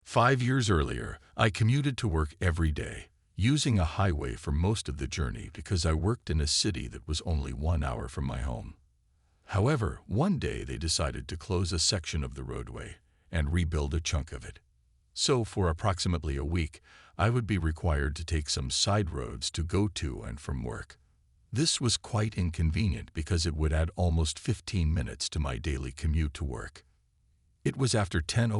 5 years earlier, I commuted to work every day, using a highway for most of the journey because I worked in a city that was only 1 hour from my home. However, one day they decided to close a section of the roadway and rebuild a chunk of it. So for approximately a week, I would be required to take some side roads to go to and from work. This was quite inconvenient because it would add almost 15 minutes to my daily commute to work. It was after 10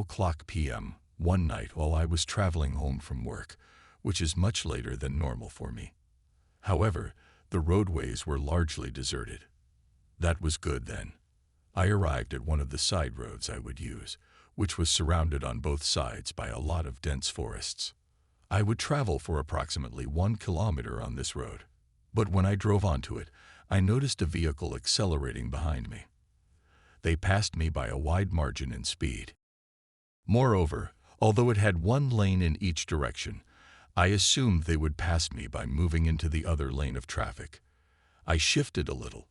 p.m. one night while I was traveling home from work, which is much later than normal for me. However, the roadways were largely deserted. That was good then. I arrived at one of the side roads I would use, which was surrounded on both sides by a lot of dense forests. I would travel for approximately 1 kilometer on this road. But when I drove onto it, I noticed a vehicle accelerating behind me. They passed me by a wide margin in speed. Moreover, although it had one lane in each direction, I assumed they would pass me by moving into the other lane of traffic. I shifted a little,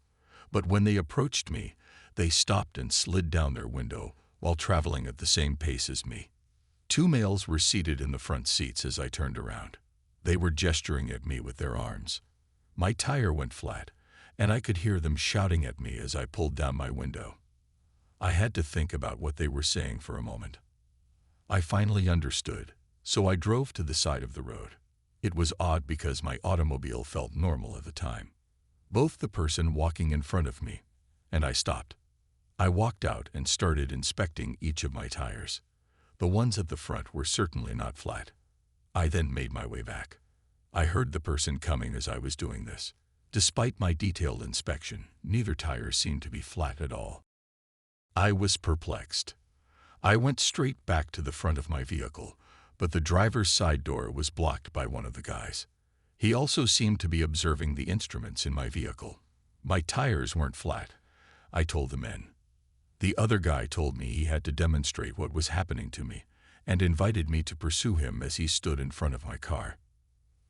but when they approached me, they stopped and slid down their window while traveling at the same pace as me. 2 males were seated in the front seats as I turned around. They were gesturing at me with their arms. My tire went flat, and I could hear them shouting at me as I pulled down my window. I had to think about what they were saying for a moment. I finally understood, so I drove to the side of the road. It was odd because my automobile felt normal at the time. Both the person walking in front of me, and I stopped. I walked out and started inspecting each of my tires. The ones at the front were certainly not flat. I then made my way back. I heard the person coming as I was doing this. Despite my detailed inspection, neither tire seemed to be flat at all. I was perplexed. I went straight back to the front of my vehicle, but the driver's side door was blocked by one of the guys. He also seemed to be observing the instruments in my vehicle. My tires weren't flat, I told the men. The other guy told me he had to demonstrate what was happening to me and invited me to pursue him as he stood in front of my car.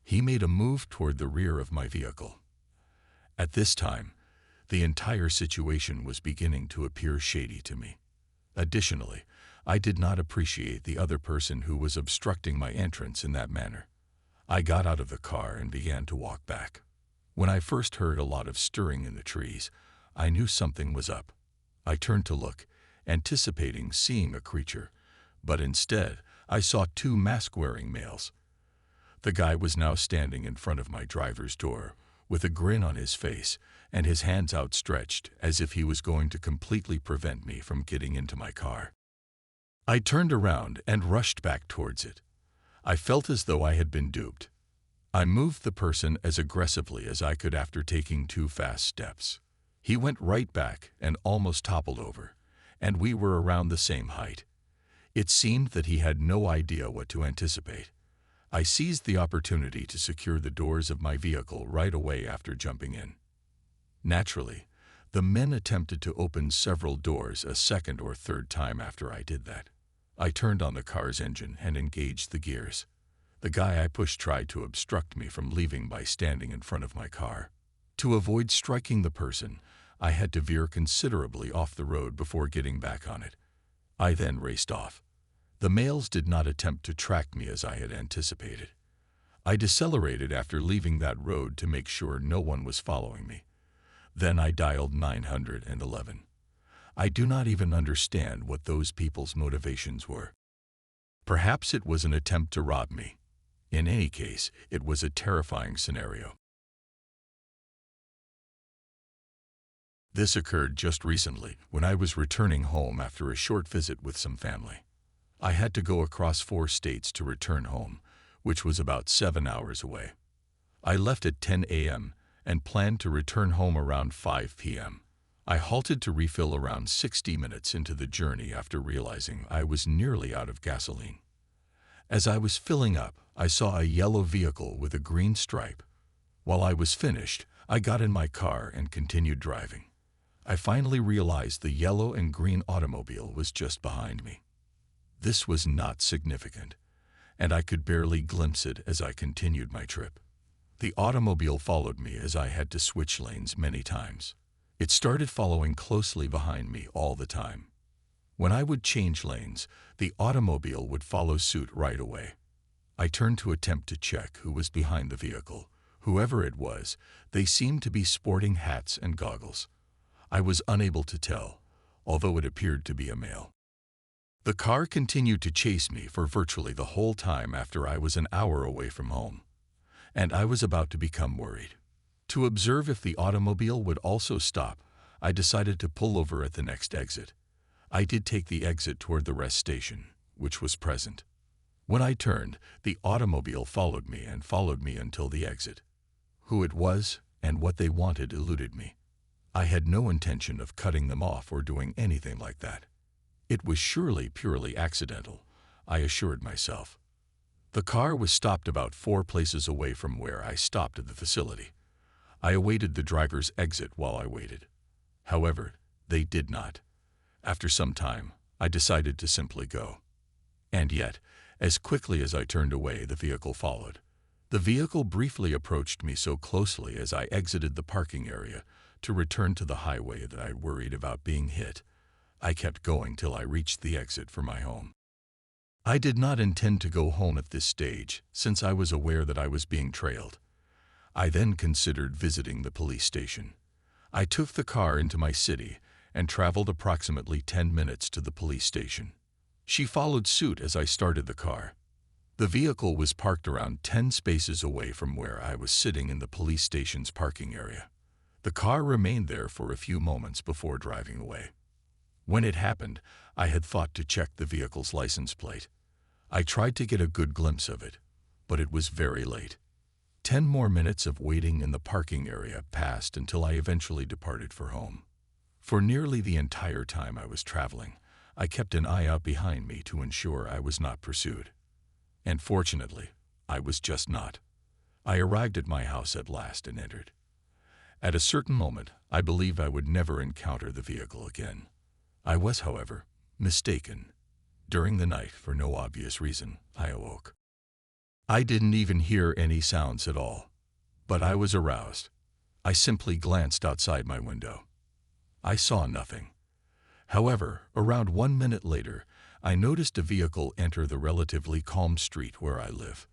He made a move toward the rear of my vehicle. At this time, the entire situation was beginning to appear shady to me. Additionally, I did not appreciate the other person who was obstructing my entrance in that manner. I got out of the car and began to walk back. When I first heard a lot of stirring in the trees, I knew something was up. I turned to look, anticipating seeing a creature, but instead, I saw 2 mask-wearing males. The guy was now standing in front of my driver's door, with a grin on his face and his hands outstretched as if he was going to completely prevent me from getting into my car. I turned around and rushed back towards it. I felt as though I had been duped. I moved the person as aggressively as I could after taking 2 fast steps. He went right back and almost toppled over, and we were around the same height. It seemed that he had no idea what to anticipate. I seized the opportunity to secure the doors of my vehicle right away after jumping in. Naturally, the men attempted to open several doors a second or third time after I did that. I turned on the car's engine and engaged the gears. The guy I pushed tried to obstruct me from leaving by standing in front of my car. To avoid striking the person, I had to veer considerably off the road before getting back on it. I then raced off. The males did not attempt to track me as I had anticipated. I decelerated after leaving that road to make sure no one was following me. Then I dialed 911. I do not even understand what those people's motivations were. Perhaps it was an attempt to rob me. In any case, it was a terrifying scenario. This occurred just recently when I was returning home after a short visit with some family. I had to go across 4 states to return home, which was about 7 hours away. I left at 10 a.m. and planned to return home around 5 p.m. I halted to refill around 60 minutes into the journey after realizing I was nearly out of gasoline. As I was filling up, I saw a yellow vehicle with a green stripe. While I was finished, I got in my car and continued driving. I finally realized the yellow and green automobile was just behind me. This was not significant, and I could barely glimpse it as I continued my trip. The automobile followed me as I had to switch lanes many times. It started following closely behind me all the time. When I would change lanes, the automobile would follow suit right away. I turned to attempt to check who was behind the vehicle. Whoever it was, they seemed to be sporting hats and goggles. I was unable to tell, although it appeared to be a male. The car continued to chase me for virtually the whole time after I was an hour away from home, and I was about to become worried. To observe if the automobile would also stop, I decided to pull over at the next exit. I did take the exit toward the rest station, which was present. When I turned, the automobile followed me until the exit. Who it was and what they wanted eluded me. I had no intention of cutting them off or doing anything like that. It was surely purely accidental, I assured myself. The car was stopped about 4 places away from where I stopped at the facility. I awaited the driver's exit while I waited. However, they did not. After some time, I decided to simply go. And yet, as quickly as I turned away, the vehicle followed. The vehicle briefly approached me so closely as I exited the parking area to return to the highway that I worried about being hit. I kept going till I reached the exit for my home. I did not intend to go home at this stage, since I was aware that I was being trailed. I then considered visiting the police station. I took the car into my city and traveled approximately 10 minutes to the police station. She followed suit as I started the car. The vehicle was parked around 10 spaces away from where I was sitting in the police station's parking area. The car remained there for a few moments before driving away. When it happened, I had thought to check the vehicle's license plate. I tried to get a good glimpse of it, but it was very late. 10 more minutes of waiting in the parking area passed until I eventually departed for home. For nearly the entire time I was traveling, I kept an eye out behind me to ensure I was not pursued. And fortunately, I was just not. I arrived at my house at last and entered. At a certain moment, I believed I would never encounter the vehicle again. I was, however, mistaken. During the night, for no obvious reason, I awoke. I didn't even hear any sounds at all, but I was aroused. I simply glanced outside my window. I saw nothing. However, around 1 minute later, I noticed a vehicle enter the relatively calm street where I live.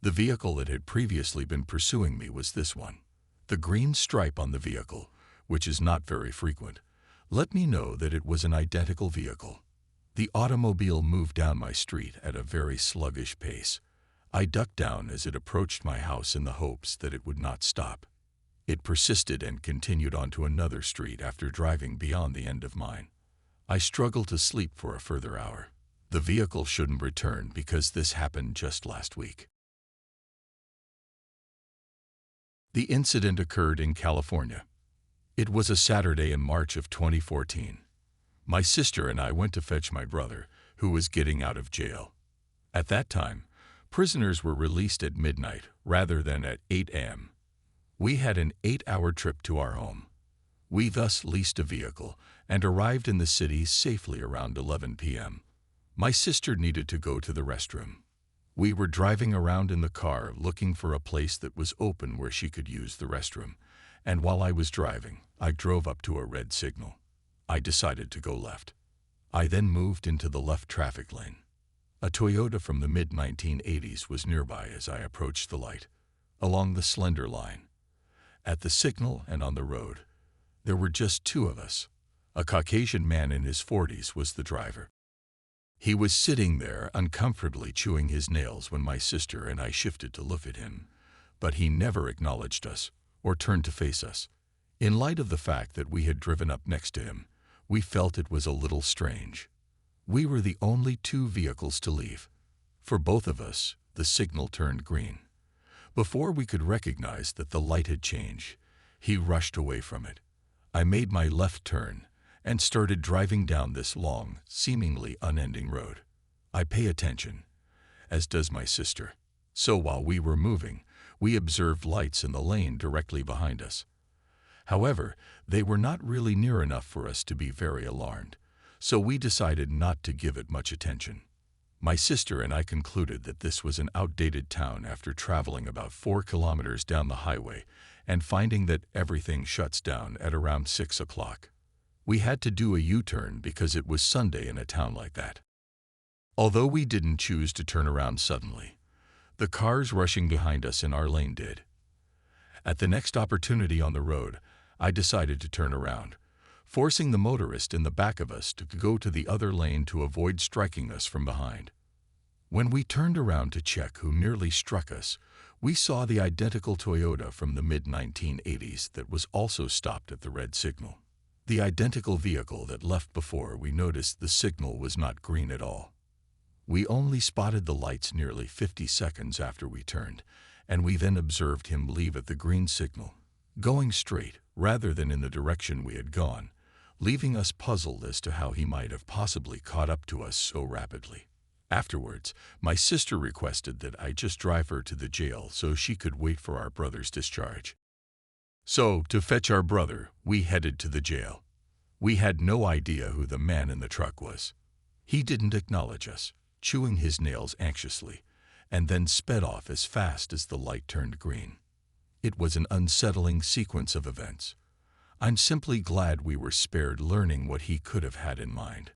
The vehicle that had previously been pursuing me was this one. The green stripe on the vehicle, which is not very frequent, let me know that it was an identical vehicle. The automobile moved down my street at a very sluggish pace. I ducked down as it approached my house in the hopes that it would not stop. It persisted and continued onto another street after driving beyond the end of mine. I struggled to sleep for a further hour. The vehicle shouldn't return because this happened just last week. The incident occurred in California. It was a Saturday in March of 2014. My sister and I went to fetch my brother, who was getting out of jail. At that time, prisoners were released at midnight rather than at 8 a.m. We had an 8-hour trip to our home. We thus leased a vehicle and arrived in the city safely around 11 p.m. My sister needed to go to the restroom. We were driving around in the car looking for a place that was open where she could use the restroom, and while I was driving, I drove up to a red signal. I decided to go left. I then moved into the left traffic lane. A Toyota from the mid-1980s was nearby as I approached the light, along the slender line. At the signal and on the road, there were just 2 of us. A Caucasian man in his 40s was the driver. He was sitting there uncomfortably chewing his nails when my sister and I shifted to look at him, but he never acknowledged us or turned to face us. In light of the fact that we had driven up next to him, we felt it was a little strange. We were the only 2 vehicles to leave. For both of us, the signal turned green. Before we could recognize that the light had changed, he rushed away from it. I made my left turn and started driving down this long, seemingly unending road. I pay attention, as does my sister. So while we were moving, we observed lights in the lane directly behind us. However, they were not really near enough for us to be very alarmed, so we decided not to give it much attention. My sister and I concluded that this was an outdated town after traveling about 4 kilometers down the highway and finding that everything shuts down at around 6 o'clock. We had to do a U-turn because it was Sunday in a town like that. Although we didn't choose to turn around suddenly, the cars rushing behind us in our lane did. At the next opportunity on the road, I decided to turn around, forcing the motorist in the back of us to go to the other lane to avoid striking us from behind. When we turned around to check who nearly struck us, we saw the identical Toyota from the mid-1980s that was also stopped at the red signal. The identical vehicle that left before we noticed the signal was not green at all. We only spotted the lights nearly 50 seconds after we turned, and we then observed him leave at the green signal, going straight rather than in the direction we had gone, leaving us puzzled as to how he might have possibly caught up to us so rapidly. Afterwards, my sister requested that I just drive her to the jail so she could wait for our brother's discharge. So, to fetch our brother, we headed to the jail. We had no idea who the man in the truck was. He didn't acknowledge us, chewing his nails anxiously, and then sped off as fast as the light turned green. It was an unsettling sequence of events. I'm simply glad we were spared learning what he could have had in mind.